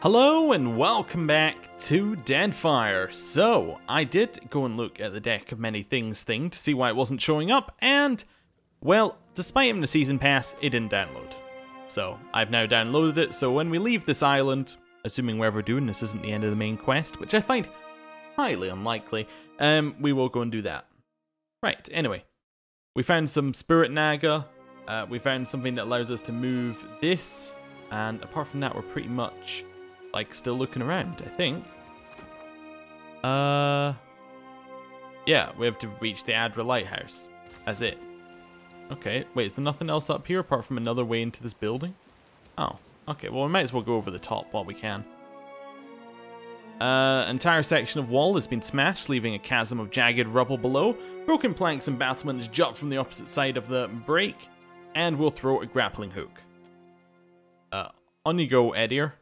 Hello and welcome back to Deadfire. So, I did go and look at the Deck of Many Things thing to see why it wasn't showing up, and, well, despite having the Season Pass, it didn't download. So, I've now downloaded it, so when we leave this island, assuming wherever we're doing this isn't the end of the main quest, which I find highly unlikely, we will go and do that. Right, anyway. We found some Spirit Naga, we found something that allows us to move this, and apart from that, we're pretty much like still looking around, I think. Yeah, we have to reach the Adra Lighthouse. That's it. Okay, wait, is there nothing else up here apart from another way into this building? Oh, okay, well we might as well go over the top while we can. Entire section of wall has been smashed, leaving a chasm of jagged rubble below. Broken planks and battlements jut from the opposite side of the break, and we'll throw a grappling hook. On you go, Edier.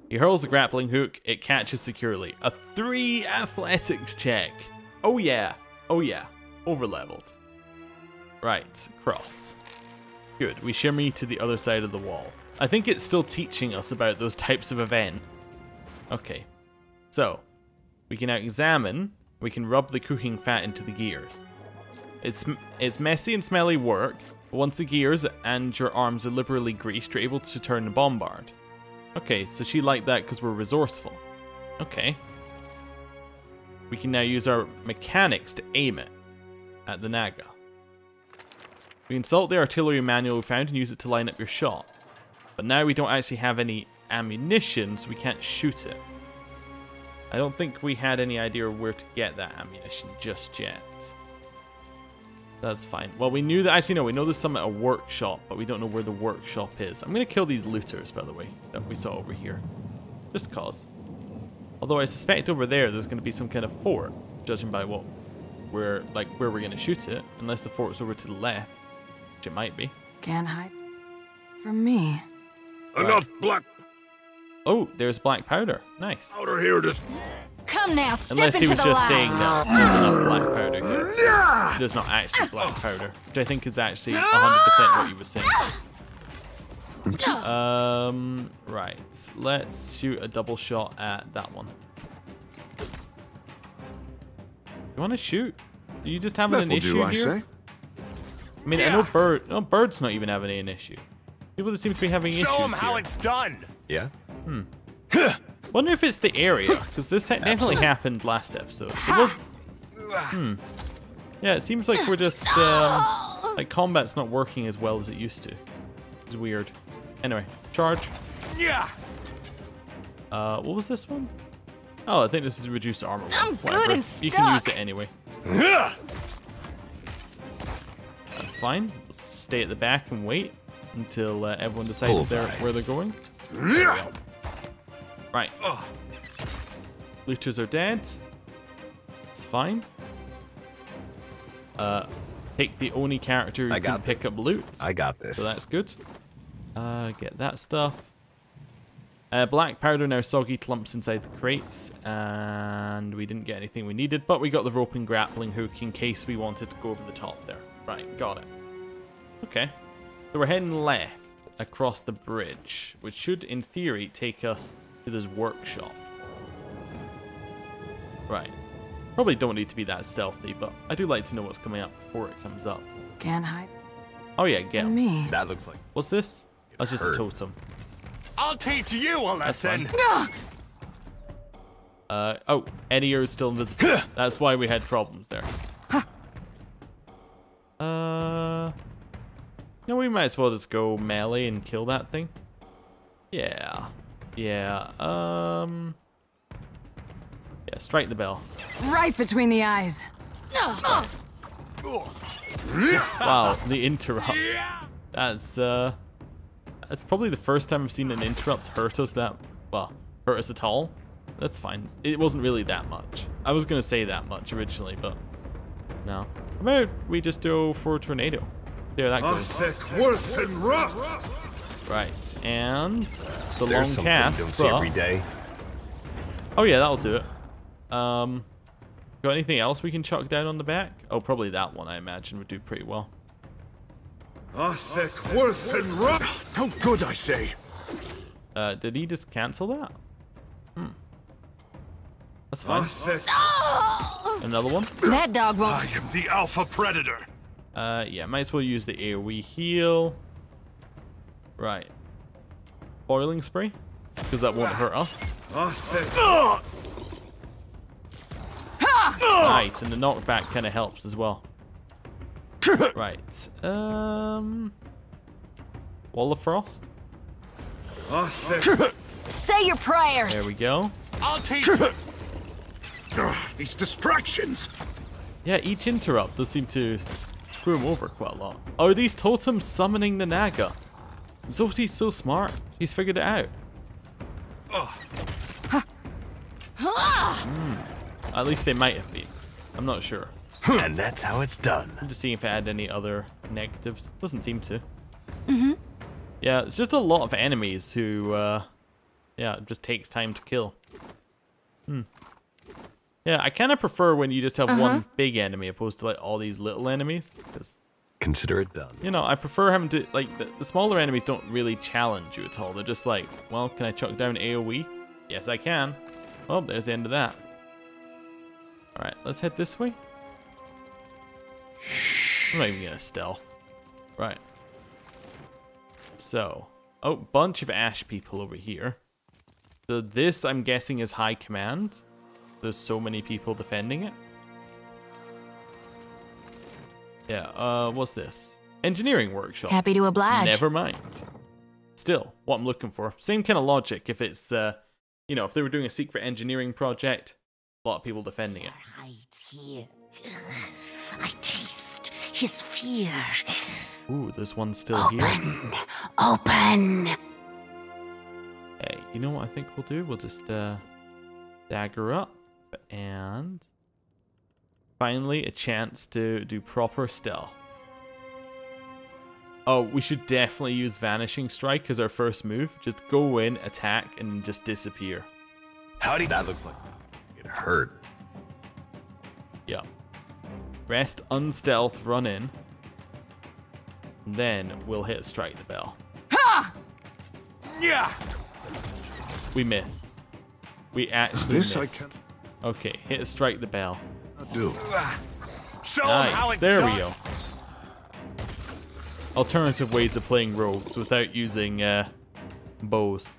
He hurls the grappling hook, it catches securely. A 3 athletics check. Oh yeah, over-leveled. Right, cross. Good, we shimmy to the other side of the wall. I think it's still teaching us about those types of event. Okay, so, we can now examine, we can rub the cooking fat into the gears. It's messy and smelly work, but once the gears and your arms are liberally greased, you're able to turn the bombard. Okay, so she liked that because we're resourceful. Okay. We can now use our mechanics to aim it at the Naga. We consult the artillery manual we found and use it to line up your shot. But now we don't actually have any ammunition, so we can't shoot it. I don't think we had any idea where to get that ammunition just yet. That's fine. Well, we knew that. Actually, no, we know there's some at a workshop, but we don't know where the workshop is. I'm going to kill these looters, by the way, that we saw over here. Just cause. Although I suspect over there's going to be some kind of fort, judging by what where we're going to shoot it. Unless the fort's over to the left, which it might be. Can't hide from me. Enough black. Oh, there's black powder. Nice. Powder here to... Come now, step Unless he into was the just light. saying that there's enough black powder here. There's not actually black powder, which I think is actually 100% what he was saying. Right. Let's shoot a double shot at that one. You want to shoot? Are you just having an issue here? Say. I mean, I know Bird's not even having an issue. People that seem to be having issues Show them how here. it's done. Yeah? Wonder if it's the area, because this definitely happened last episode. It was... Yeah, it seems like we're just, like, combat's not working as well as it used to. It's weird. Anyway, charge. Yeah. What was this one? Oh, I think this is reduced armor. I'm Whatever. good and You can use stuck. it anyway. That's fine. Let's stay at the back and wait until everyone decides where they're going. There we go. Right. Looters are dead. It's fine. Pick the only character who can pick up loot. I got this. So that's good. Get that stuff. Black powder now soggy clumps inside the crates, and we didn't get anything we needed, but we got the rope and grappling hook in case we wanted to go over the top there. Right, got it. Okay. So we're heading left across the bridge, which should, in theory, take us to this workshop. Right. Probably don't need to be that stealthy, but I do like to know what's coming up before it comes up. Can't hide Oh yeah, get from 'em. me. That looks like... What's this? That's just a totem. I'll teach you a lesson. Oh, Edier is still invisible. That's why we had problems there. No, we might as well just go melee and kill that thing. Yeah. Yeah, strike the bell. Right between the eyes. Wow, the interrupt. That's probably the first time I've seen an interrupt hurt us that, well, hurt us at all. That's fine. It wasn't really that much. I was gonna say that much originally, but no. How about we just go for a tornado? There, that goes. worth and rough. Right, and it's a There's long something cast, you don't see but... every day. Oh yeah, that'll do it. Got anything else we can chuck down on the back? Oh, probably that one, I imagine, would do pretty well. Worth and rough. How good, I say. Did he just cancel that? That's fine. Another one? That dog won't. I am the alpha predator. Yeah, might as well use the AoE heal. Right. Boiling spray? Because that won't hurt us. Nice, and the knockback kind of helps as well. Right. Wall of Frost? Say your prayers. There we go. I'll teach you. These distractions. Yeah, each interrupt does seem to screw him over quite a lot. Oh, are these totems summoning the Naga? Zoti's so smart. She's figured it out. At least they might have been. I'm not sure. And that's how it's done. I'm just seeing if it had any other negatives. Doesn't seem to. Yeah, it's just a lot of enemies who, yeah, it just takes time to kill. Yeah, I kind of prefer when you just have one big enemy opposed to like all these little enemies. Because, Consider it done. you know, I prefer having to, like, the smaller enemies don't really challenge you at all. They're just like, well, can I chuck down AoE? Yes, I can. Oh, there's the end of that. Alright, let's head this way. I'm not even gonna stealth. Right. So, oh, bunch of ash people over here. So this, I'm guessing, is high command. There's so many people defending it. Yeah, what's this? Engineering workshop. Happy to oblige. Never mind. Still, what I'm looking for. Same kind of logic. If it's, you know, if they were doing a secret engineering project, a lot of people defending it. Hides here. I taste his fear. Ooh, there's one still here. Open. Hey, you know what I think we'll do? We'll just, dagger up. And finally, a chance to do proper stealth. Oh, we should definitely use Vanishing Strike as our first move. Just go in, attack, and just disappear. Howdy. That looks like it hurt. Yeah. Rest, unstealth, run in. And then we'll hit Strike the Bell. Yeah. We missed. We actually This I missed. can Okay, hit a Strike the Bell. do. Show 'em how Nice, it's there done. we go. Alternative ways of playing rogues without using bows.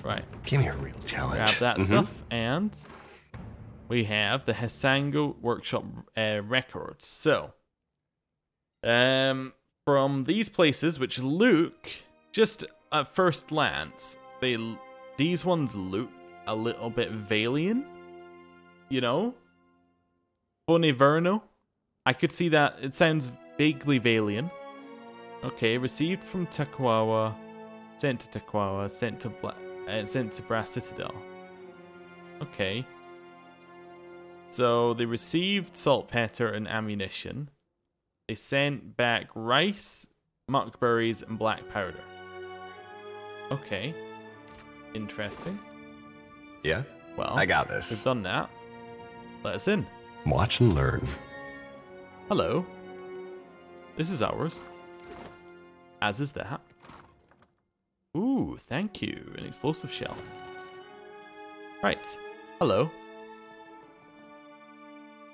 Right, Give me a real challenge. grab that stuff, and we have the Hisango Workshop records. So, from these places, which look, just at first glance, these ones look a little bit Valian, you know? Boniverno. I could see that. It sounds vaguely Valian. Okay, received from Takwawa, sent to Takwawa, sent to Brass Citadel. Okay. So they received saltpeter and ammunition. They sent back rice, muckberries, and black powder. Okay. Interesting. Yeah? Well, I got we've this. done that. Let us in. Watch and learn. Hello. This is ours. As is that. Ooh, thank you. An explosive shell. Right. Hello.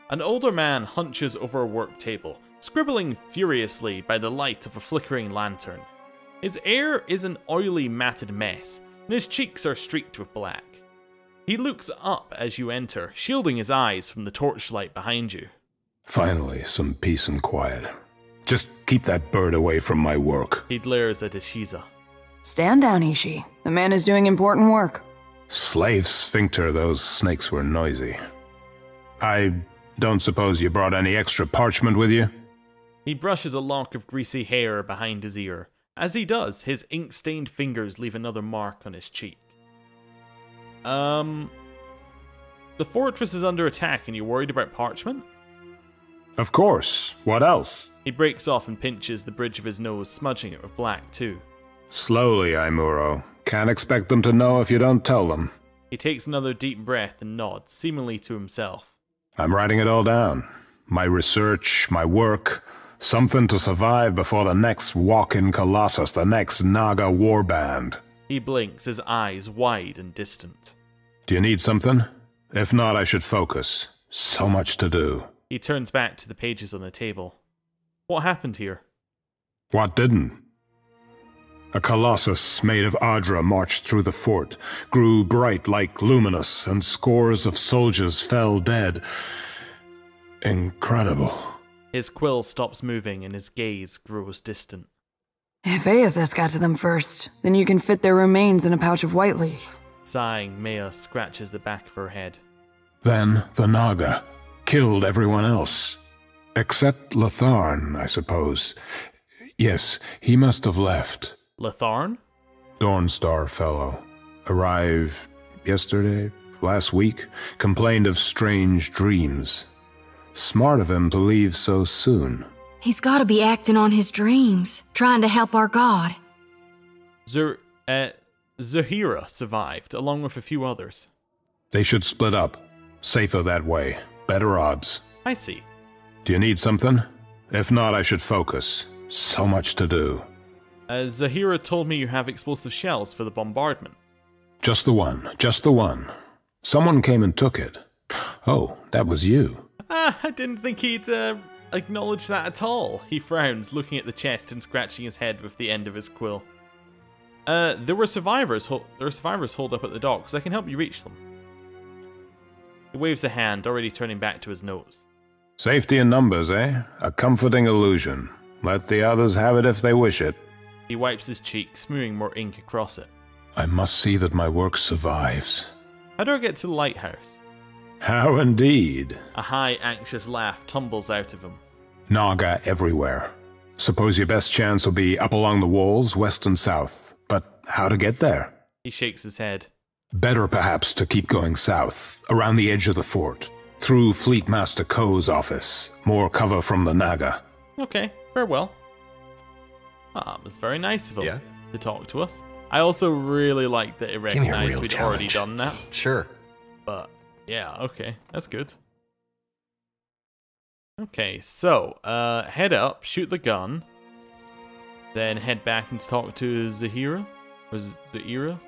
An older man hunches over a work table, scribbling furiously by the light of a flickering lantern. His hair is an oily, matted mess, and his cheeks are streaked with black. He looks up as you enter, shielding his eyes from the torchlight behind you. Finally, some peace and quiet. Just keep that bird away from my work. He glares at Ishiza. Stand down, Ishi. The man is doing important work. Slave sphincter, those snakes were noisy. I don't suppose you brought any extra parchment with you? He brushes a lock of greasy hair behind his ear. As he does, his ink-stained fingers leave another mark on his cheek. The fortress is under attack and you're worried about parchment? Of course. What else? He breaks off and pinches the bridge of his nose, smudging it with black too. Slowly, Aimuro. Can't expect them to know if you don't tell them. He takes another deep breath and nods, seemingly to himself. I'm writing it all down. My research, my work, something to survive before the next walk-in colossus, the next Naga warband. He blinks, his eyes wide and distant. Do you need something? If not, I should focus. So much to do. He turns back to the pages on the table. What happened here? What didn't? A colossus made of Adra marched through the fort, grew bright like luminous, and scores of soldiers fell dead. Incredible. His quill stops moving and his gaze grows distant. If Aethys got to them first, then you can fit their remains in a pouch of white leaf. Sighing, Maya scratches the back of her head. Then the Naga killed everyone else. Except Latharn, I suppose. Yes, he must have left. Latharn? Dawnstar fellow. Arrived yesterday, last week. Complained of strange dreams. Smart of him to leave so soon. He's gotta be acting on his dreams, trying to help our god. Zahira survived, along with a few others. They should split up. Safer that way. Better odds. I see. Do you need something? If not, I should focus. So much to do. Zahira told me you have explosive shells for the bombardment. Just the one. Just the one. Someone came and took it. Oh, that was you. I didn't think he'd acknowledge that at all. He frowns, looking at the chest and scratching his head with the end of his quill. There were survivors holed up at the docks. I can help you reach them. He waves a hand, already turning back to his notes. Safety in numbers, eh? A comforting illusion. Let the others have it if they wish it. He wipes his cheek, smearing more ink across it. I must see that my work survives. How do I get to the lighthouse? How indeed. A high, anxious laugh tumbles out of him. Naga everywhere. Suppose your best chance will be up along the walls, west and south. But how to get there? He shakes his head. Better perhaps to keep going south, around the edge of the fort. Through Fleet Master Ko's office. More cover from the Naga. Okay, farewell. It was very nice of him to talk to us. I also really like that it Give me a recognized real we'd challenge. already done that. Sure. But, yeah, okay, that's good. Okay, so, head up, shoot the gun, then head back and talk to Zahira, or Zaira.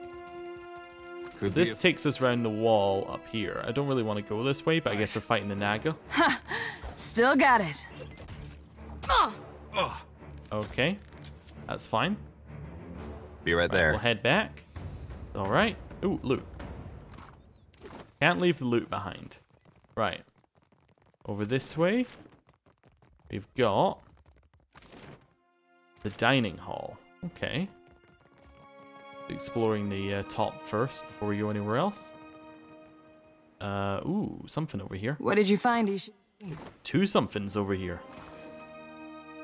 This takes us around the wall up here. I don't really want to go this way, but I guess we're fighting the Naga. Still got it. Okay, that's fine. Be right there. We'll head back. Alright. Ooh, loot. Can't leave the loot behind. Right. Over this way, we've got the dining hall. Okay. Exploring the top first before we go anywhere else. Ooh, something over here. What did you find, Ishi? Two somethings over here.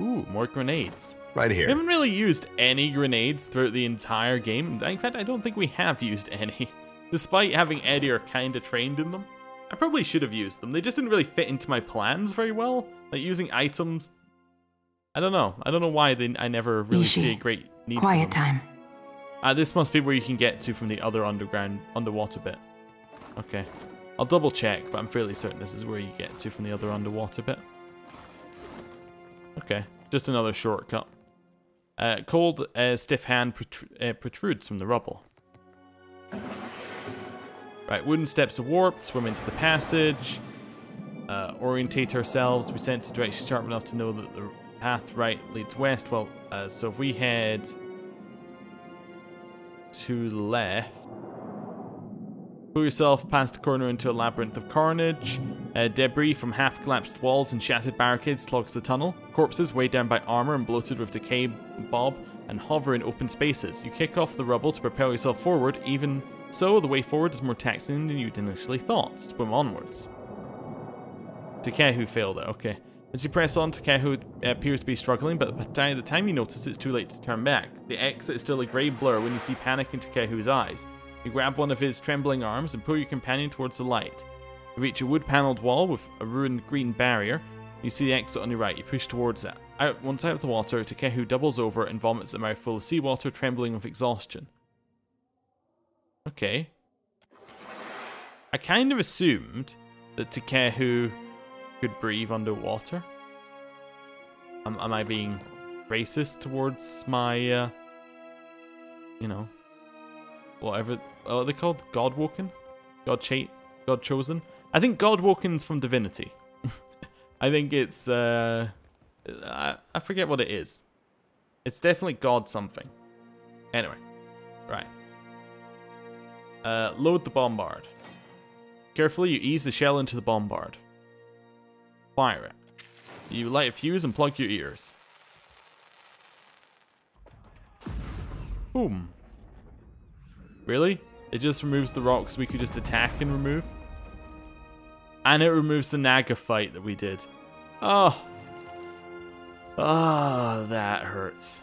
Ooh, more grenades. Right We here. haven't really used any grenades throughout the entire game. In fact, I don't think we have used any. Despite having Edir kind of trained in them. I probably should have used them. They just didn't really fit into my plans very well. Like using items. I don't know. I don't know why I never really see a great need Quiet for them. time. This must be where you can get to from the other underwater bit. Okay. I'll double check, but I'm fairly certain this is where you get to from the other underwater bit. Okay. Just another shortcut. Cold, stiff hand protrudes from the rubble. Right, wooden steps are warped, swim into the passage, orientate ourselves. We sense the direction sharp enough to know that the path right leads west. Well, so if we head to the left, pull yourself past the corner into a labyrinth of carnage. Debris from half-collapsed walls and shattered barricades clogs the tunnel. Corpses weighed down by armor and bloated with decay bob and hover in open spaces. You kick off the rubble to propel yourself forward. Even so, the way forward is more taxing than you'd initially thought. Swim onwards. Takehu failed it, okay. As you press on, Takehu appears to be struggling, but by the time you notice, it's too late to turn back. The exit is still a grey blur when you see panic in Takehu's eyes. You grab one of his trembling arms and pull your companion towards the light. You reach a wood-panelled wall with a ruined green barrier. You see the exit on your right. You push towards it. Once out of the water, Takehu doubles over and vomits a mouthful of seawater, trembling with exhaustion. Okay. I kind of assumed that Takehu could breathe underwater. Am I being racist towards my, whatever. Oh, are they called? Godwoken? God chosen? I think Godwoken's from Divinity. I think it's, I forget what it is. It's definitely God something. Anyway, right. Load the bombard. Carefully, you ease the shell into the bombard. Fire it. You light a fuse and plug your ears. Boom. Really? It just removes the rocks we could just attack and remove? And it removes the Naga fight that we did. Oh. Oh, that hurts.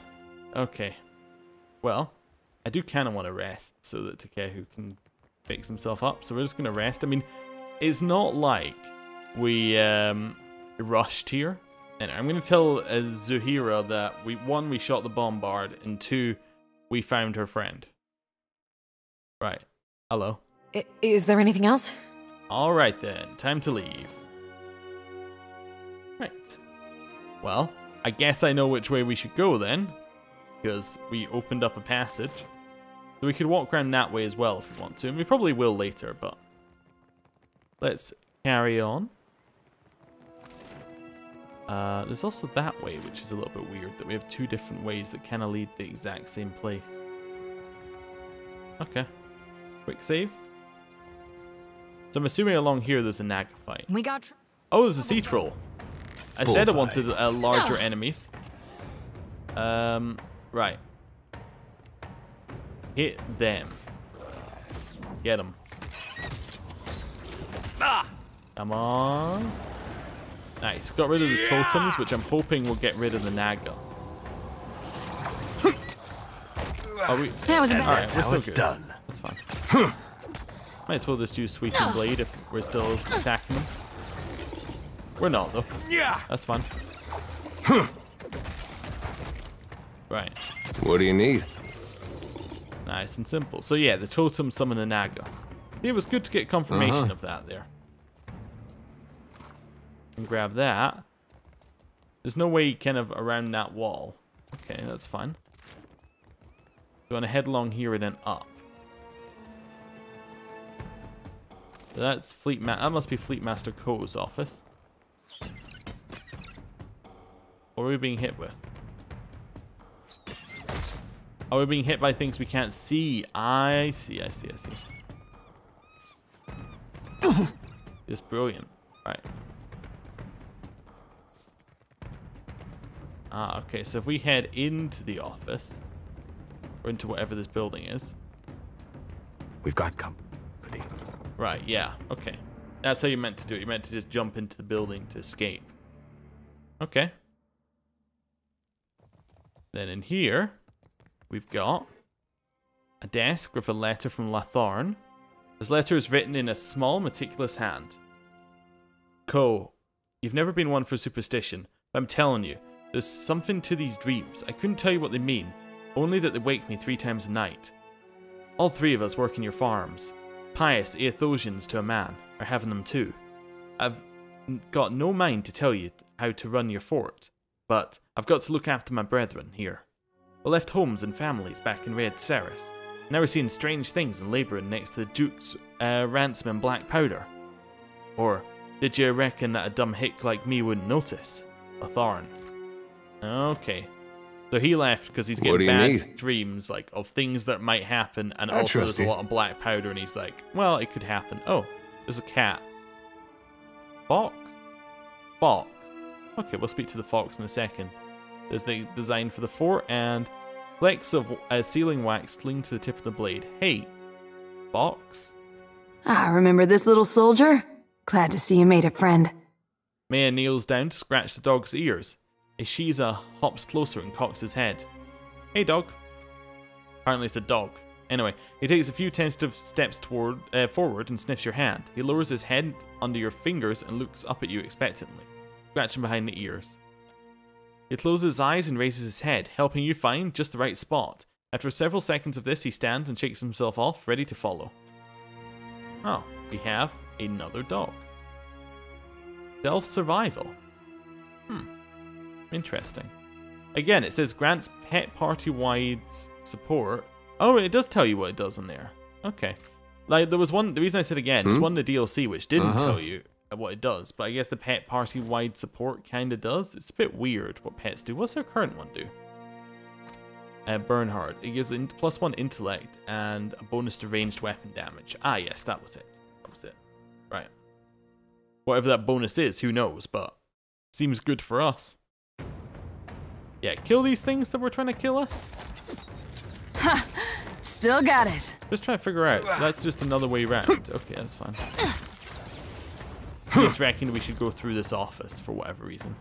Okay. Well, I do kind of want to rest so that Takehu can fix himself up. So we're just going to rest. I mean, it's not like we rushed here. And I'm going to tell Zuhira that we shot the bombard, and 2, we found her friend. Right. Hello. Is there anything else? Alright then, time to leave. Right. Well, I guess I know which way we should go then, because we opened up a passage. So we could walk around that way as well if we want to, and we probably will later, but let's carry on. There's also that way, which is a little bit weird, that we have 2 different ways that kind of lead the exact same place. Okay. Quick save. So I'm assuming along here there's a Naga fight. We got. Oh, there's a sea troll. I said I Bullseye. wanted larger enemies. Right. Hit them. Get them. Come on. Nice. Got rid of the totems, which I'm hoping will get rid of the Naga. Are we? That was a bad. Alright, we're how still it's good. done. That's fine. Might as well just use Sweeping Blade if we're still attacking them. We're not, though. Yeah. That's fine. Right. What do you need? Nice and simple. So yeah, the totem summon a Naga. It was good to get confirmation of that there. And grab that. There's no way kind of around that wall. Okay, that's fine. You want to head along here and then up. So that's that must be Fleet Master Ko's office. What are we being hit with? Oh, we're being hit by things we can't see. I see. Just brilliant. Right. Ah, okay. So if we head into the office, or into whatever this building is. We've got company. Right, yeah. Okay. That's how you meant to do it. You meant to just jump into the building to escape. Okay. Then in here, we've got a desk with a letter from Latharn. This letter is written in a small, meticulous hand. Ko, you've never been one for superstition, but I'm telling you, there's something to these dreams. I couldn't tell you what they mean, only that they wake me 3 times a night. All 3 of us work in your farms. Pious Aethosians to a man are having them too. I've got no mind to tell you how to run your fort, but I've got to look after my brethren here. We left homes and families back in Red Ceres. Now we're seeing strange things and labouring next to the Duke's ransom and black powder. Or did you reckon that a dumb hick like me wouldn't notice? A thorn. Okay. So he left because he's getting bad dreams, like, of things that might happen, and also there's a lot of black powder, and he's like, well, it could happen. Oh, there's a cat. Fox? Fox. Okay, we'll speak to the fox in a second. There's the design for the fort, and flecks of sealing wax cling to the tip of the blade. Hey, fox? Ah, remember this little soldier? Glad to see you made it, friend. Maya kneels down to scratch the dog's ears. Ishiza hops closer and cocks his head. Hey, dog. Apparently it's a dog. Anyway, he takes a few tentative steps forward and sniffs your hand. He lowers his head under your fingers and looks up at you expectantly, scratching behind the ears. He closes his eyes and raises his head, helping you find just the right spot. After several seconds of this, he stands and shakes himself off, ready to follow. Oh, we have another dog. Self-survival. Interesting. Again, it says grants pet party-wide support Oh, it does tell you what it does in there. Okay. Like, there was one, the reason I said again, there's one in the DLC which didn't tell you what it does, but I guess the pet party-wide support kind of does. It's a bit weird what pets do. What's their current one do? Bernhard. It gives +1 intellect and a bonus to ranged weapon damage. Ah, yes, that was it. That was it. Right. Whatever that bonus is, who knows, but seems good for us. Yeah, kill these things that were trying to kill us. Ha! Still got it. Just trying to figure out. So that's just another way around. Okay, that's fine. I just reckon we should go through this office for whatever reason.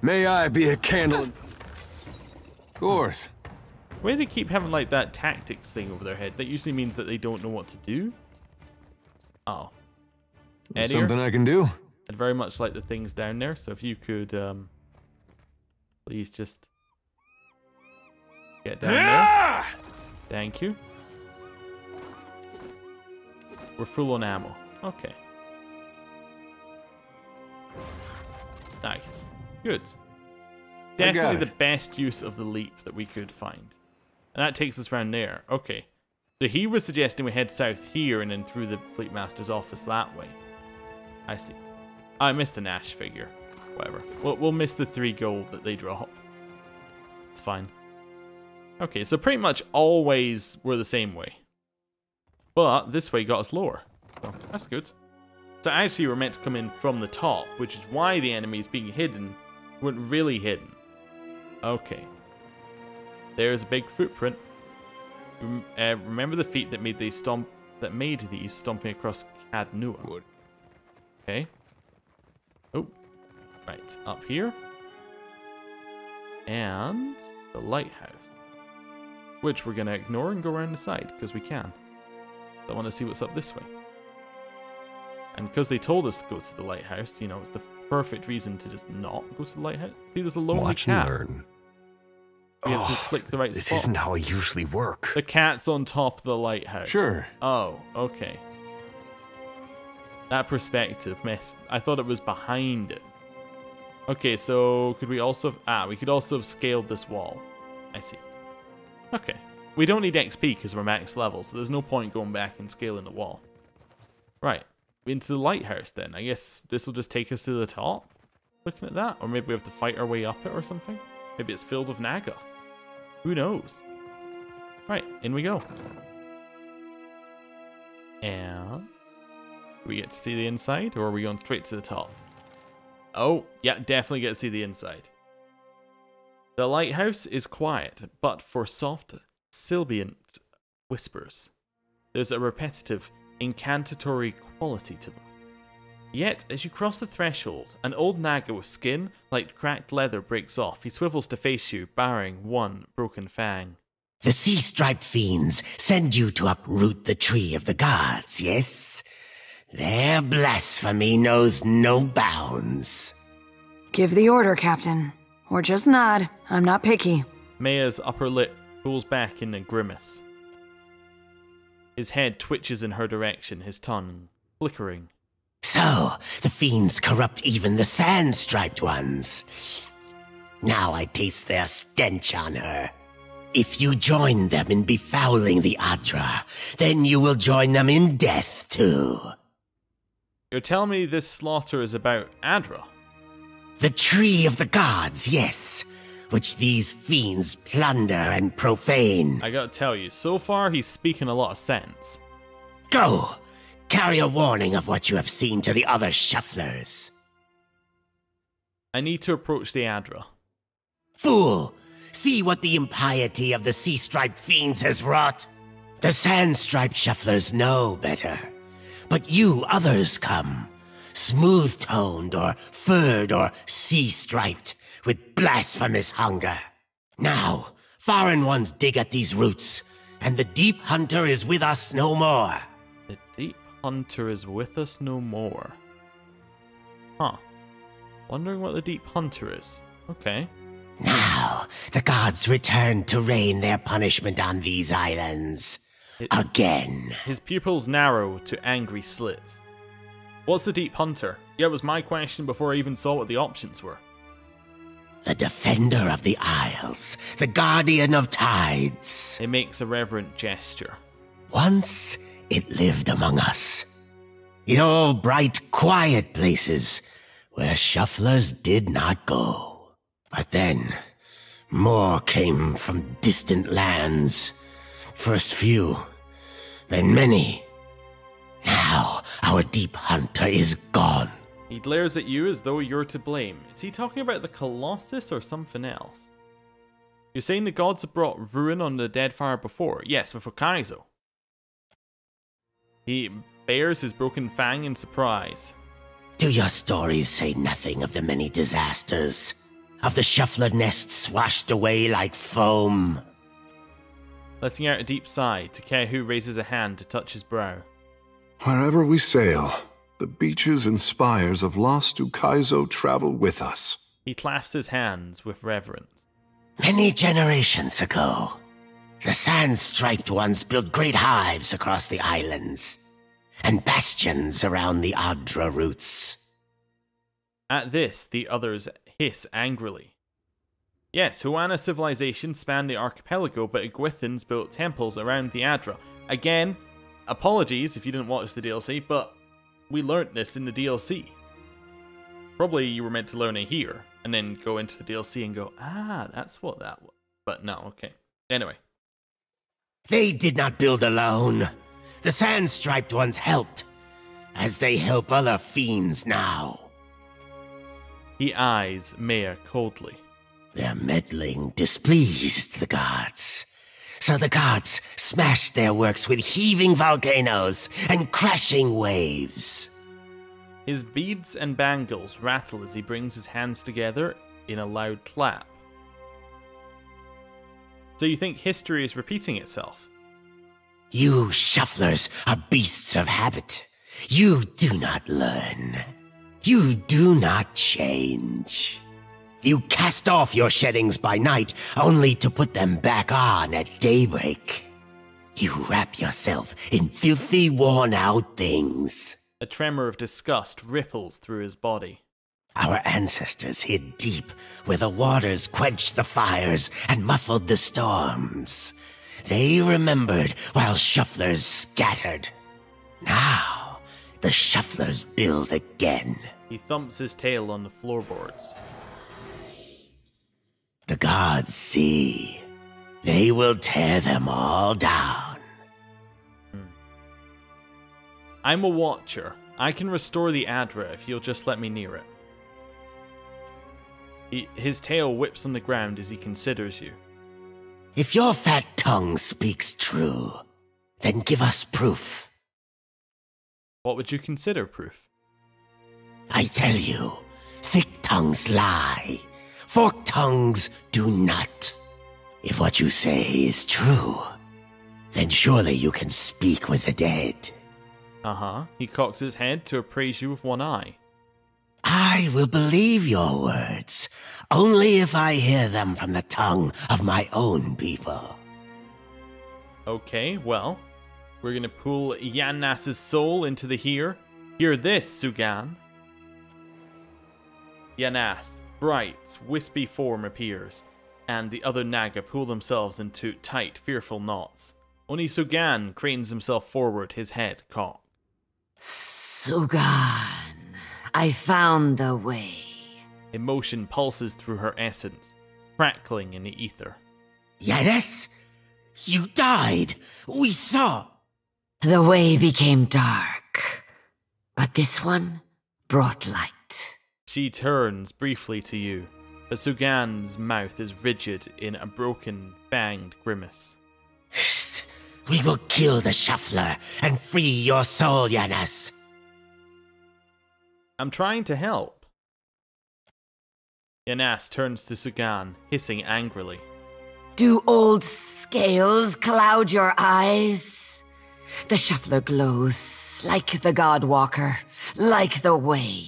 May I be a candle? Of course. The way they keep having like that tactics thing over their head, that usually means that they don't know what to do. Oh. Eddie, Something I can do? I'd very much like the things down there, so if you could please just get down there. Thank you. We're full on ammo. Okay. Nice. Good. Definitely the best use of the leap that we could find. And that takes us around there. Okay. So he was suggesting we head south here and then through the Fleet Master's office that way. I see. I missed an ash figure. Whatever. We'll miss the 3 gold that they drop. It's fine. Okay, so pretty much always we're the same way. But this way got us lower. So that's good. So actually we're meant to come in from the top, which is why the enemies being hidden weren't really hidden. Okay. There's a big footprint. Remember the feet that made these stomping across Cadnua. Okay. Oh. Right, up here. And the lighthouse. Which we're going to ignore and go around the side, because we can. I want to see what's up this way. And because they told us to go to the lighthouse, you know, it's the perfect reason to just not go to the lighthouse. See, there's a lonely Watch cat. and learn. We have to click the right this spot. isn't how I usually work. The cat's on top of the lighthouse. Sure. Oh, okay. That perspective missed. I thought it was behind it. Okay, so could we also have... we could also have scaled this wall. I see. Okay. We don't need XP because we're max level, so there's no point going back and scaling the wall. Right. Into the lighthouse then. I guess this will just take us to the top. Looking at that. Or maybe we have to fight our way up it or something. Maybe it's filled with Naga. Who knows? Right, in we go. And... do we get to see the inside, or are we going straight to the top? Oh, yeah, definitely get to see the inside. The lighthouse is quiet, but for soft, sibilant whispers, there's a repetitive, incantatory quality to them. Yet, as you cross the threshold, an old Naga with skin like cracked leather breaks off. He swivels to face you, baring one broken fang. The sea-striped fiends send you to uproot the tree of the gods, yes? Their blasphemy knows no bounds. Give the order, Captain. Or just nod. I'm not picky. Maya's upper lip pulls back in a grimace. His head twitches in her direction, his tongue flickering. So, the fiends corrupt even the sand-striped ones. Now I taste their stench on her. If you join them in befouling the Adra, then you will join them in death too. You're telling me this slaughter is about Adra? The tree of the gods, yes, which these fiends plunder and profane. I gotta tell you, so far he's speaking a lot of sense. Go! Carry a warning of what you have seen to the other shufflers. I need to approach the Adra. Fool! See what the impiety of the sea-striped fiends has wrought. The sand-striped shufflers know better. But you others come, smooth-toned or furred or sea-striped, with blasphemous hunger. Now, foreign ones dig at these roots, and the deep hunter is with us no more. The deep hunter is with us no more. Huh. Wondering what the deep hunter is. Okay. Now, the gods return to rain their punishment on these islands. Again. His pupils narrow to angry slits. What's the deep hunter? Yeah, it was my question before I even saw what the options were. The defender of the isles, the guardian of tides. It makes a reverent gesture. Once it lived among us. In all bright, quiet places where shufflers did not go. But then, more came from distant lands. First few, then many. Now our deep hunter is gone. He glares at you as though you're to blame. Is he talking about the Colossus or something else? You're saying the gods have brought ruin on the Deadfire before? Yes, before Kaizo. He bares his broken fang in surprise. Do your stories say nothing of the many disasters? Of the shuffler nests washed away like foam? Letting out a deep sigh, Takehu raises a hand to touch his brow. Wherever we sail, the beaches and spires of lost Ukaizo travel with us. He clasps his hands with reverence. Many generations ago, the sand-striped ones built great hives across the islands, and bastions around the Adra roots. At this, the others hiss angrily. Yes, Huana civilization spanned the archipelago, but Iguithans built temples around the Adra. Again, apologies if you didn't watch the DLC, but we learnt this in the DLC. Probably you were meant to learn it here, and then go into the DLC and go, ah, that's what that was. But no, okay. Anyway. They did not build alone. The sand-striped ones helped, as they help other fiends now. He eyes Maya coldly. Their meddling displeased the gods. So the gods smashed their works with heaving volcanoes and crashing waves. His beads and bangles rattle as he brings his hands together in a loud clap. So you think history is repeating itself? You shufflers are beasts of habit. You do not learn. You do not change. You cast off your sheddings by night, only to put them back on at daybreak. You wrap yourself in filthy, worn-out things. A tremor of disgust ripples through his body. Our ancestors hid deep, where the waters quenched the fires and muffled the storms. They remembered while shufflers scattered. Now, the shufflers build again. He thumps his tail on the floorboards. The gods see. They will tear them all down. I'm a watcher. I can restore the Adra if you'll just let me near it. His tail whips on the ground as he considers you. If your fat tongue speaks true, then give us proof. What would you consider proof? I tell you, thick tongues lie. Forked tongues do not. If what you say is true, then surely you can speak with the dead. Uh-huh. He cocks his head to appraise you with one eye. I will believe your words, only if I hear them from the tongue of my own people. Okay, well, we're gonna pull Yanas's soul into the here. Hear this, Sugan. Yanas, bright, wispy form appears, and the other Naga pull themselves into tight, fearful knots. Only Sugan cranes himself forward, his head cocked. Sugan, I found the way. Emotion pulses through her essence, crackling in the ether. Yanis, you died. We saw. The way became dark, but this one brought light. She turns briefly to you, but Sugan's mouth is rigid in a broken, fanged grimace. We will kill the shuffler and free your soul, Yanis. I'm trying to help. Yanas turns to Sugan, hissing angrily. Do old scales cloud your eyes? The shuffler glows like the God Walker, like the way.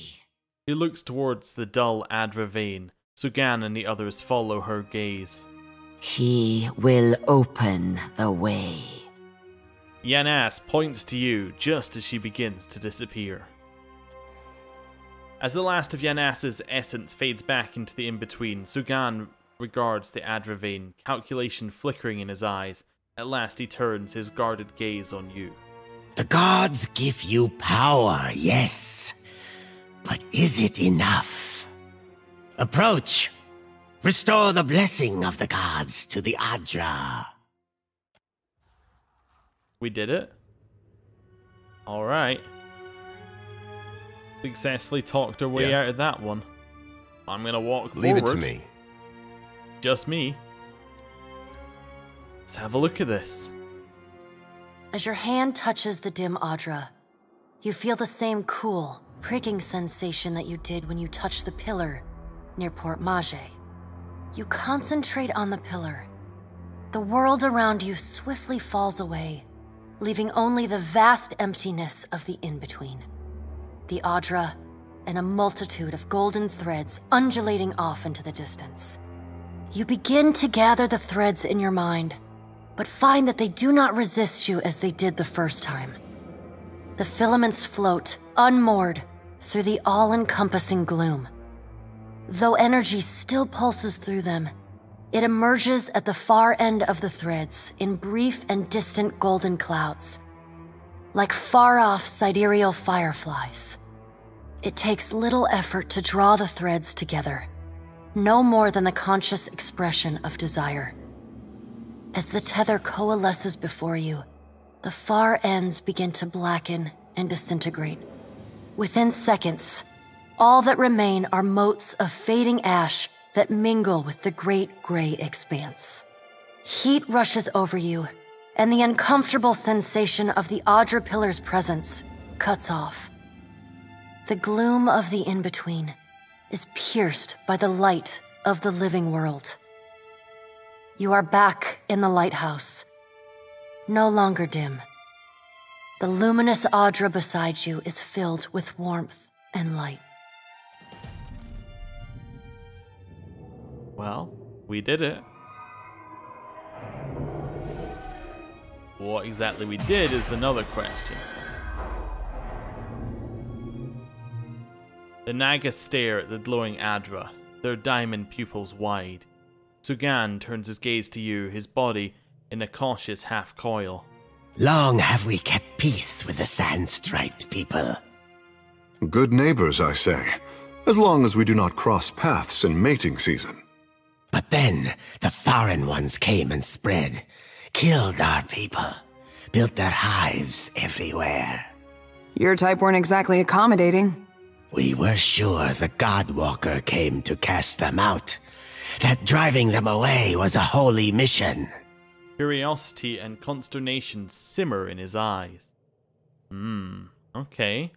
He looks towards the dull Adra vein. Sugan and the others follow her gaze. He will open the way. Yanas points to you just as she begins to disappear. As the last of Yanas's essence fades back into the in-between, Sugan regards the Adra vein, calculation flickering in his eyes. At last he turns his guarded gaze on you. The gods give you power, yes. But is it enough? Approach. Restore the blessing of the gods to the Adra. We did it. Alright. Successfully talked our way out of that one. I'm gonna walk forward. Leave it to me. Just me. Let's have a look at this. As your hand touches the dim Adra, you feel the same cool, pricking sensation that you did when you touched the pillar near Port Mage. You concentrate on the pillar. The world around you swiftly falls away, leaving only the vast emptiness of the in-between. The Adra, and a multitude of golden threads undulating off into the distance. You begin to gather the threads in your mind, but find that they do not resist you as they did the first time. The filaments float, unmoored, through the all-encompassing gloom. Though energy still pulses through them, it emerges at the far end of the threads in brief and distant golden clouds, like far-off sidereal fireflies. It takes little effort to draw the threads together, no more than the conscious expression of desire. As the tether coalesces before you, the far ends begin to blacken and disintegrate. Within seconds, all that remain are motes of fading ash that mingle with the great gray expanse. Heat rushes over you, and the uncomfortable sensation of the Adra pillar's presence cuts off. The gloom of the in-between is pierced by the light of the living world. You are back in the lighthouse, no longer dim. The luminous Adra beside you is filled with warmth and light. Well, we did it. What exactly we did is another question. The Nagas stare at the glowing Adra, their diamond pupils wide. Sugan turns his gaze to you, his body in a cautious half-coil. Long have we kept peace with the sand-striped people. Good neighbors, I say, as long as we do not cross paths in mating season. But then, the foreign ones came and spread, killed our people, built their hives everywhere. Your type weren't exactly accommodating. We were sure the Godwalker came to cast them out, that driving them away was a holy mission. Curiosity and consternation simmer in his eyes. Okay.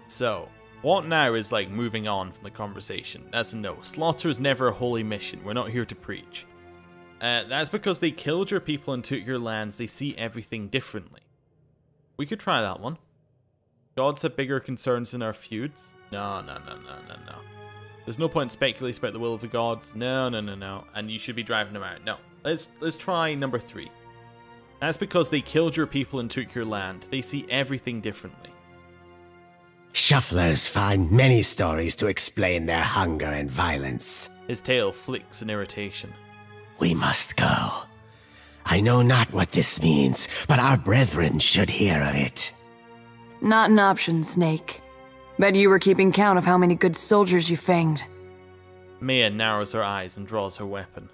So, what now is like moving on from the conversation? That's a no. Slaughter is never a holy mission. We're not here to preach. That's because they killed your people and took your lands. They see everything differently. We could try that one. Gods have bigger concerns than our feuds? No. There's no point speculating about the will of the gods. No. And you should be driving them out. No. Let's try number 3. That's because they killed your people and took your land. They see everything differently. Shufflers find many stories to explain their hunger and violence. His tail flicks in irritation. We must go. I know not what this means, but our brethren should hear of it. Not an option, Snake. Bet you were keeping count of how many good soldiers you fanged. Maya narrows her eyes and draws her weapon.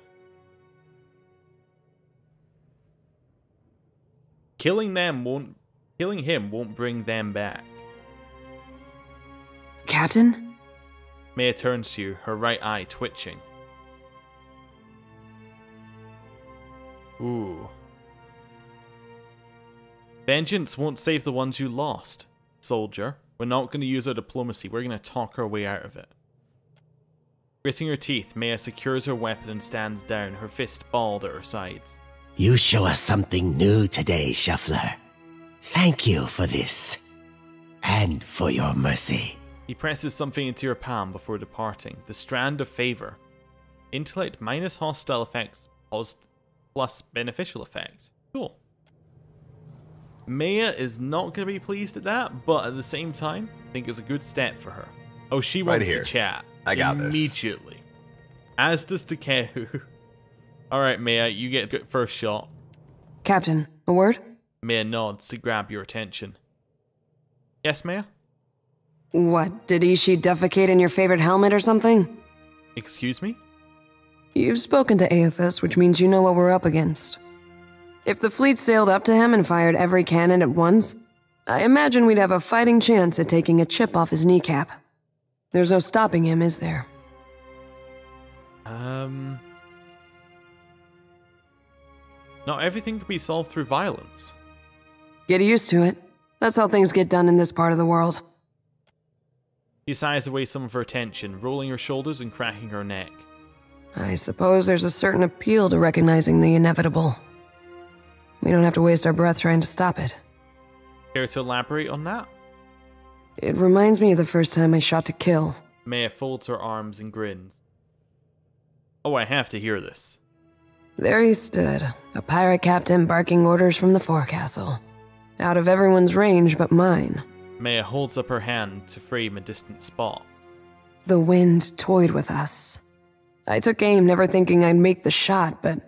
Killing him won't bring them back. Captain? Maya turns to you, her right eye twitching. Ooh. Vengeance won't save the ones you lost, soldier. We're not going to use our diplomacy, we're going to talk our way out of it. Gritting her teeth, Maya secures her weapon and stands down, her fist balled at her sides. You show us something new today, Shuffler. Thank you for this. And for your mercy. He presses something into your palm before departing. The Strand of Favor. Intellect minus hostile effects plus beneficial effect. Cool. Maya is not going to be pleased at that, but at the same time, I think it's a good step for her. Oh, she wants to chat. I got this. Immediately. As does Takehu. Alright, Maya, you get the first shot. Captain, a word? Maya nods to grab your attention. Yes, Maya? What, did Ishii defecate in your favorite helmet or something? Excuse me? You've spoken to Aethys, which means you know what we're up against. If the fleet sailed up to him and fired every cannon at once, I imagine we'd have a fighting chance at taking a chip off his kneecap. There's no stopping him, is there? Not everything can be solved through violence. Get used to it. That's how things get done in this part of the world. She sighs away some of her tension, rolling her shoulders and cracking her neck. I suppose there's a certain appeal to recognizing the inevitable. We don't have to waste our breath trying to stop it. Care to elaborate on that? It reminds me of the first time I shot to kill. Maya folds her arms and grins. Oh, I have to hear this. There he stood, a pirate captain barking orders from the forecastle. Out of everyone's range but mine. Maya holds up her hand to frame a distant spot. The wind toyed with us. I took aim, never thinking I'd make the shot, but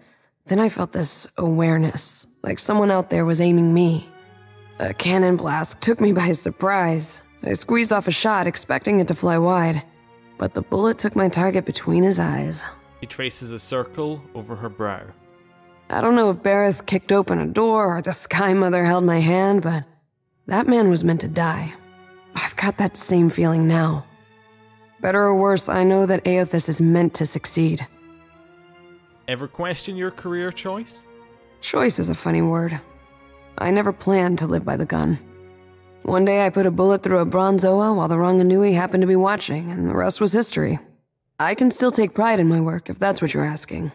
then I felt this awareness, like someone out there was aiming me. A cannon blast took me by surprise. I squeezed off a shot, expecting it to fly wide, but the bullet took my target between his eyes. She traces a circle over her brow. I don't know if Bareth kicked open a door or the Sky Mother held my hand, but that man was meant to die. I've got that same feeling now. Better or worse, I know that Aethys is meant to succeed. Ever question your career choice? Choice is a funny word. I never planned to live by the gun. One day I put a bullet through a Bronzoa while the Ranganui happened to be watching, and the rest was history. I can still take pride in my work, if that's what you're asking.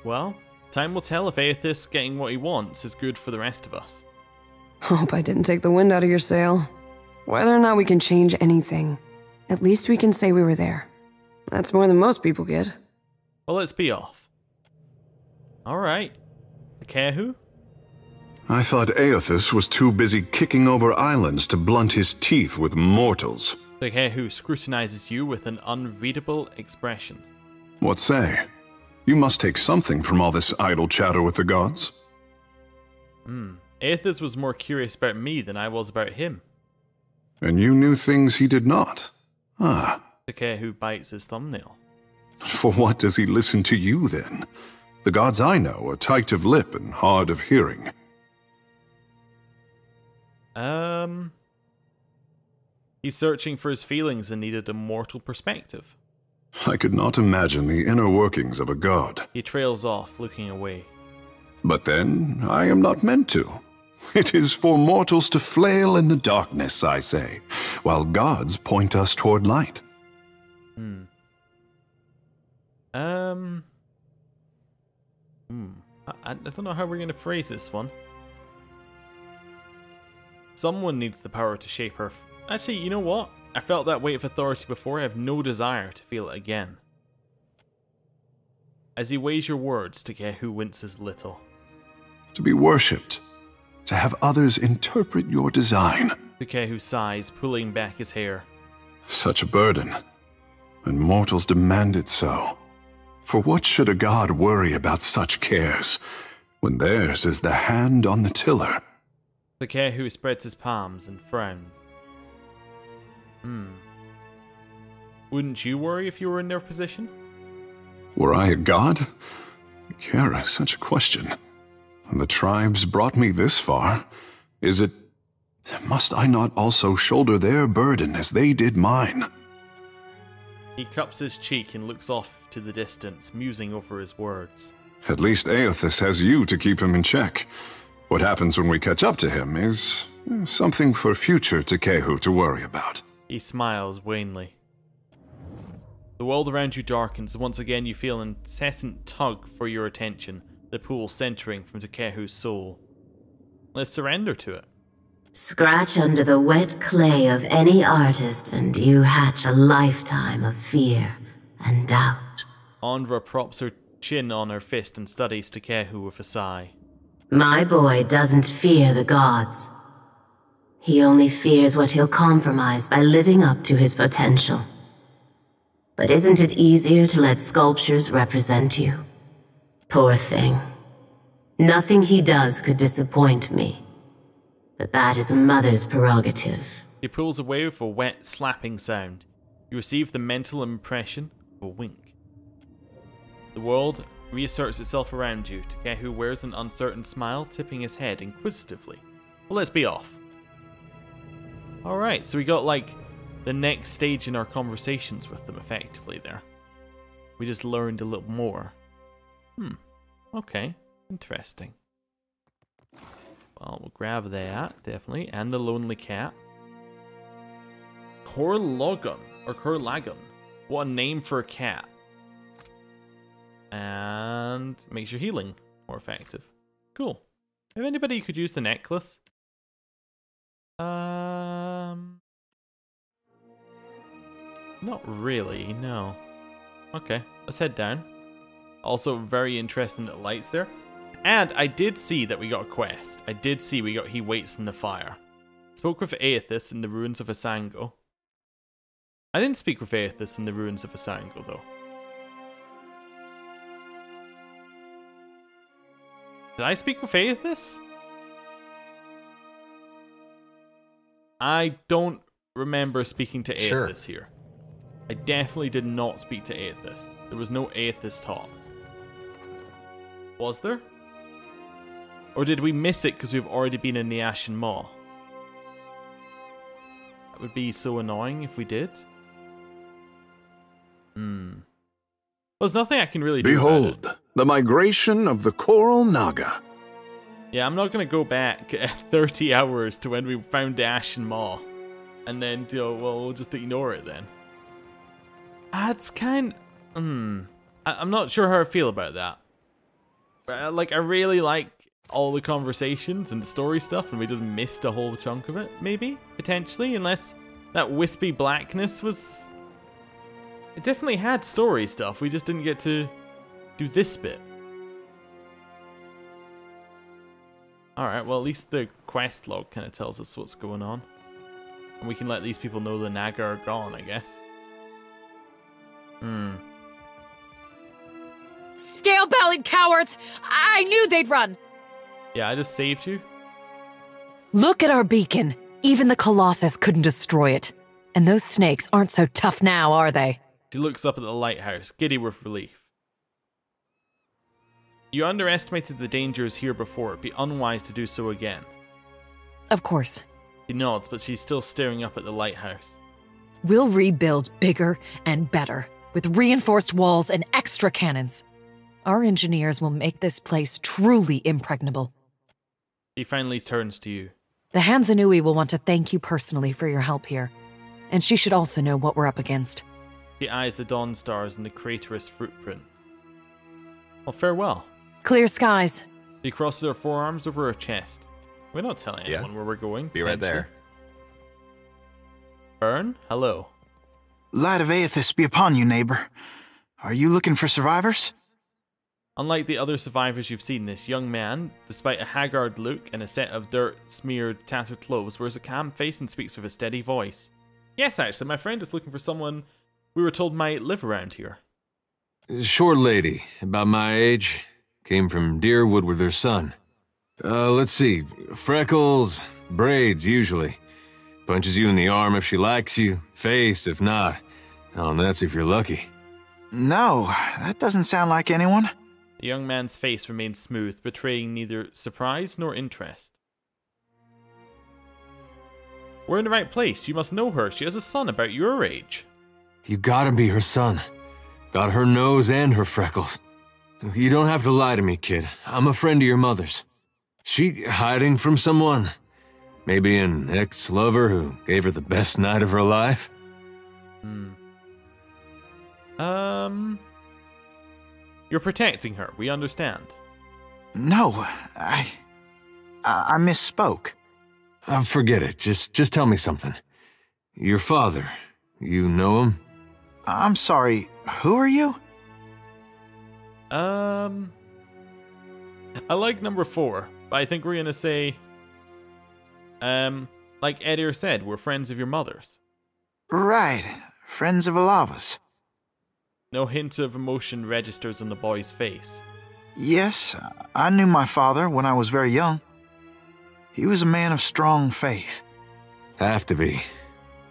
Well, time will tell if Aethys getting what he wants is good for the rest of us. Hope I didn't take the wind out of your sail. Whether or not we can change anything, at least we can say we were there. That's more than most people get. Well, let's be off. Alright. Takehu? I thought Aethys was too busy kicking over islands to blunt his teeth with mortals. Takehu scrutinizes you with an unreadable expression. What say? You must take something from all this idle chatter with the gods. Aethys was more curious about me than I was about him. And you knew things he did not. Ah. Takehu bites his thumbnail. For what does he listen to you, then? The gods I know are tight of lip and hard of hearing. He's searching for his feelings and needed a mortal perspective. I could not imagine the inner workings of a god. He trails off, looking away. But then, I am not meant to. It is for mortals to flail in the darkness, I say, while gods point us toward light. I don't know how we're going to phrase this one. Someone needs the power to shape her. Actually, you know what? I felt that weight of authority before. I have no desire to feel it again. As he weighs your words, Takehu winces little. To be worshipped. To have others interpret your design. Takehu sighs, pulling back his hair. Such a burden. And mortals demand it so. For what should a god worry about such cares, when theirs is the hand on the tiller? Takehu spreads his palms and frowns. Wouldn't you worry if you were in their position? Were I a god? Kara, such a question. The tribes brought me this far. Is it... Must I not also shoulder their burden as they did mine? He cups his cheek and looks off to the distance, musing over his words. At least Aethys has you to keep him in check. What happens when we catch up to him is something for future Takehu to worry about. He smiles wanly. The world around you darkens, and once again you feel an incessant tug for your attention, the pool centering from Takehu's soul. Let's surrender to it. Scratch under the wet clay of any artist and you hatch a lifetime of fear and doubt. Andra props her chin on her fist and studies Takehu with a sigh. My boy doesn't fear the gods. He only fears what he'll compromise by living up to his potential. But isn't it easier to let sculptures represent you? Poor thing. Nothing he does could disappoint me. But that is a mother's prerogative. He pulls away with a wet, slapping sound. You receive the mental impression of a wink. The world reasserts itself around you. Takehu wears an uncertain smile, tipping his head inquisitively. Well, let's be off. Alright, so we got, like, the next stage in our conversations with them, effectively, there. We just learned a little more. Okay. Interesting. Well, we'll grab that, definitely. And the lonely cat. Corlagon, or Corlagon. What a name for a cat. And makes your healing more effective. Cool. If anybody could use the necklace. Not really, no. Okay, let's head down. Also, very interesting little lights there. And I did see that we got a quest. I did see we got He Waits in the Fire. Spoke with Aethys in the ruins of Asango. I didn't speak with Aethys in the ruins of Asango, though. Did I speak with Aethys? I don't remember speaking to Aethys here. I definitely did not speak to Aethys. There was no Aethys talk. Was there? Or did we miss it because we've already been in the Ashen Maw? That would be so annoying if we did. Well, there's nothing I can really do. Behold, the migration of the Coral Naga. Yeah, I'm not going to go back 30 hours to when we found the Ashen Maw. And then, well, we'll just ignore it then. It's kind... I'm not sure how I feel about that. Like, I really like all the conversations and the story stuff, and we just missed a whole chunk of it, maybe, potentially, unless that wispy blackness was... It definitely had story stuff, we just didn't get to do this bit. Alright, well, at least the quest log kind of tells us what's going on. And we can let these people know the Naga are gone, I guess. Scale-bellied cowards! I knew they'd run! Yeah, I just saved you. Look at our beacon. Even the Colossus couldn't destroy it. And those snakes aren't so tough now, are they? She looks up at the lighthouse, giddy with relief. You underestimated the dangers here before. It'd be unwise to do so again. Of course. She nods, but she's still staring up at the lighthouse. We'll rebuild bigger and better, with reinforced walls and extra cannons. Our engineers will make this place truly impregnable. She finally turns to you. The Hansanui will want to thank you personally for your help here. And she should also know what we're up against. She eyes the dawn stars and the craterous footprint. Well, farewell. Clear skies. She crosses her forearms over her chest. We're not telling anyone where we're going. Be right there. Byrne, hello. Light of Aethys be upon you, neighbor. Are you looking for survivors? Unlike the other survivors you've seen, this young man, despite a haggard look and a set of dirt-smeared, tattered clothes, wears a calm face and speaks with a steady voice. Yes, actually, my friend is looking for someone we were told might live around here. Short lady, about my age, came from Deerwood with her son. Let's see, freckles, braids usually. Punches you in the arm if she likes you, face if not. Oh, and that's if you're lucky. No, that doesn't sound like anyone. The young man's face remains smooth, betraying neither surprise nor interest. We're in the right place. You must know her. She has a son about your age. You gotta be her son. Got her nose and her freckles. You don't have to lie to me, kid. I'm a friend of your mother's. She hiding from someone? Maybe an ex-lover who gave her the best night of her life? You're protecting her. We understand. No, I misspoke. Forget it. Just tell me something. Your father, you know him? I'm sorry, who are you? I like number 4, but I think we're gonna say, like Edir said, we're friends of your mother's. Right. Friends of Alava's. No hint of emotion registers on the boy's face. Yes, I knew my father when I was very young. He was a man of strong faith. Have to be.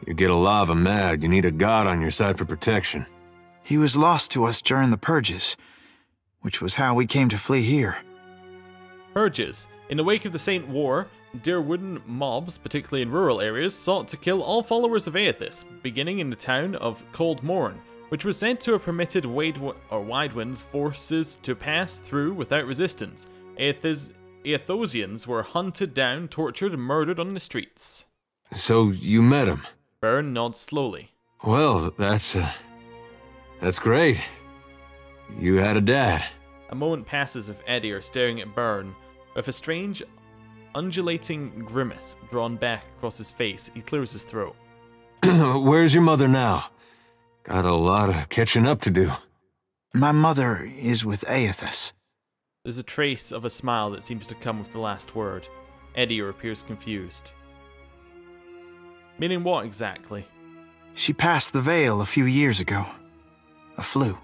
You get Alava mad, you need a god on your side for protection. He was lost to us during the purges, which was how we came to flee here. Purges. In the wake of the Saint War, Deerwooden mobs, particularly in rural areas, sought to kill all followers of Aethys, beginning in the town of Cold Morn, which was said to have permitted Widewind's forces to pass through without resistance. Aethosians were hunted down, tortured, and murdered on the streets. So you met him? Byrne nods slowly. Well, that's great. You had a dad. A moment passes with Edir staring at Byrne. With a strange, undulating grimace drawn back across his face, he clears his throat. Where's your mother now? Got a lot of catching up to do. My mother is with Aethys. There's a trace of a smile that seems to come with the last word. Edir appears confused. Meaning what exactly? She passed the veil a few years ago. A flu.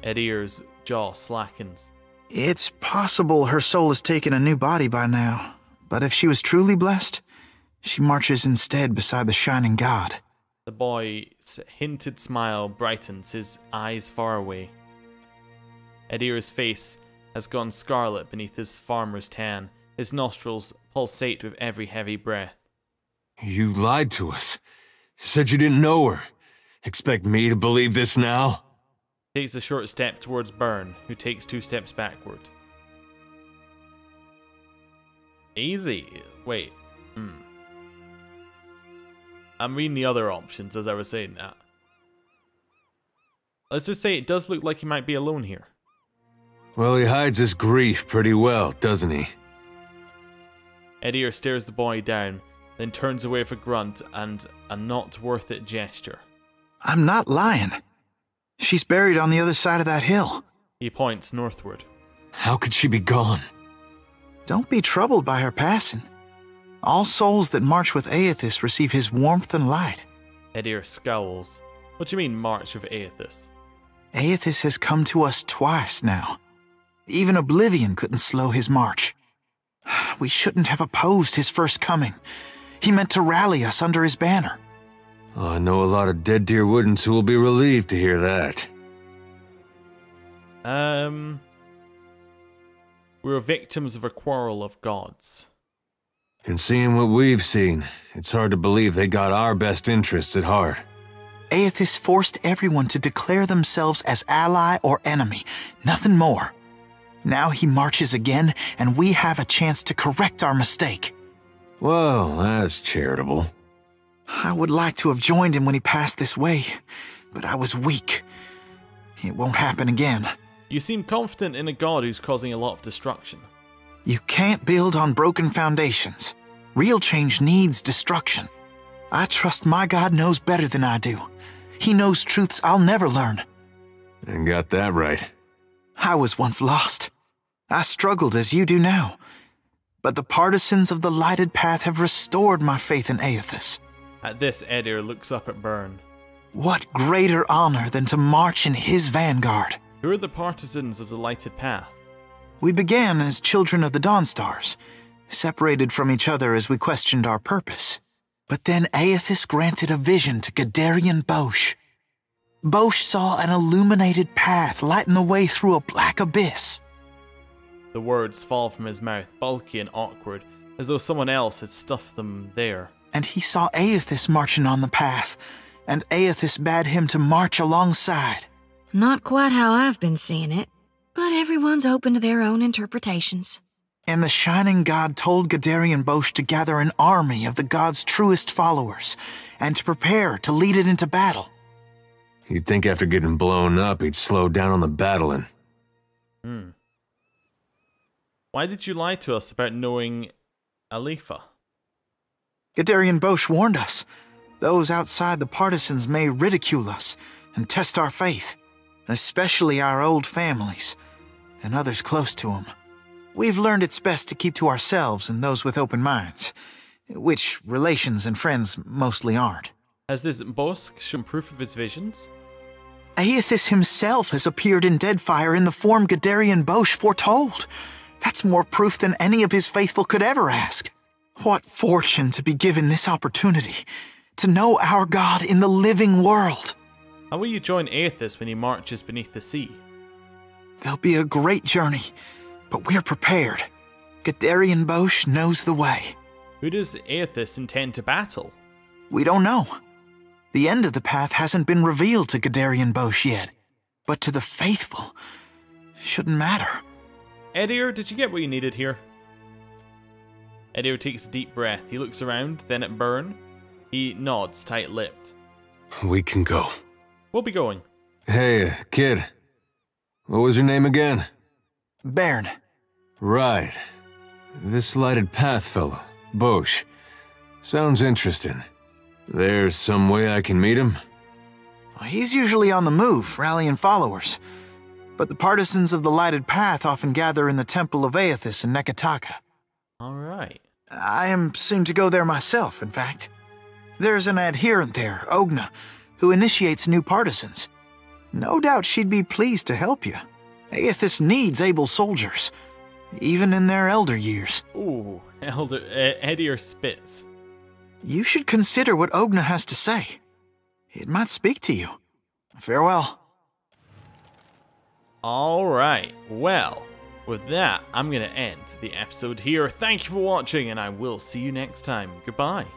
Edir's jaw slackens. It's possible her soul has taken a new body by now, but if she was truly blessed, she marches instead beside the shining god. The boy's hinted smile brightens, his eyes far away. Edir's face has gone scarlet beneath his farmer's tan. His nostrils pulsate with every heavy breath. You lied to us. Said you didn't know her. Expect me to believe this now? Takes a short step towards Byrne, who takes 2 steps backward. Easy. Wait. I'm reading the other options as I was saying that. Let's just say it does look like he might be alone here. Well, he hides his grief pretty well, doesn't he? Edir stares the boy down, then turns away with a grunt and a not worth it gesture. I'm not lying. She's buried on the other side of that hill. He points northward. How could she be gone? Don't be troubled by her passing. All souls that march with Aethys receive his warmth and light. Edir scowls. What do you mean, march with Aethys? Aethys has come to us twice now. Even Oblivion couldn't slow his march. We shouldn't have opposed his first coming. He meant to rally us under his banner. Oh, I know a lot of dead Deerwoodens who will be relieved to hear that. We're victims of a quarrel of gods. And seeing what we've seen, it's hard to believe they got our best interests at heart. Aethys forced everyone to declare themselves as ally or enemy, nothing more. Now he marches again, and we have a chance to correct our mistake. Well, that's charitable. I would like to have joined him when he passed this way, but I was weak. It won't happen again. You seem confident in a god who's causing a lot of destruction. You can't build on broken foundations. Real change needs destruction. I trust my God knows better than I do. He knows truths I'll never learn. And got that right. I was once lost. I struggled as you do now. But the partisans of the lighted path have restored my faith in Aethys. At this, Edir looks up at Byrne. What greater honor than to march in his vanguard? Who are the partisans of the lighted path? We began as children of the Dawnstars, separated from each other as we questioned our purpose. But then Aethys granted a vision to Gadarian Bosch. Bosch saw an illuminated path lighten the way through a black abyss. The words fall from his mouth, bulky and awkward, as though someone else had stuffed them there. And he saw Aethys marching on the path, and Aethys bade him to march alongside. Not quite how I've been seeing it, but everyone's open to their own interpretations. And the Shining God told Gadarian Bosch to gather an army of the god's truest followers, and to prepare to lead it into battle. You'd think after getting blown up, he'd slow down on the battling. Why did you lie to us about knowing Alifa? Gadarian Bosch warned us. Those outside the partisans may ridicule us and test our faith, especially our old families. and others close to him. We've learned it's best to keep to ourselves and those with open minds, which relations and friends mostly aren't. Has this Bosk shown proof of his visions? Aethys himself has appeared in Deadfire in the form Gadarian Bosch foretold. That's more proof than any of his faithful could ever ask. What fortune to be given this opportunity, to know our God in the living world. How will you join Aethys when he marches beneath the sea? There'll be a great journey, but we're prepared. Gadarian Bosch knows the way. Who does Aethys intend to battle? We don't know. The end of the path hasn't been revealed to Gadarian Bosch yet, but to the faithful, shouldn't matter. Edier, did you get what you needed here? Edier takes a deep breath. He looks around, then at Byrne. He nods, tight-lipped. We can go. We'll be going. Hey, kid. What was your name again? Bairn. Right. This lighted path fellow, Bosch. Sounds interesting. There's some way I can meet him? He's usually on the move, rallying followers. But the partisans of the lighted path often gather in the temple of Aethys in Nekataka. Alright. I am soon to go there myself, in fact. There's an adherent there, Ogna, who initiates new partisans. No doubt she'd be pleased to help you. Aethys needs able soldiers, even in their elder years. Ooh, Edier spits. You should consider what Ogna has to say. It might speak to you. Farewell. Alright, well, with that, I'm going to end the episode here. Thank you for watching, and I will see you next time. Goodbye.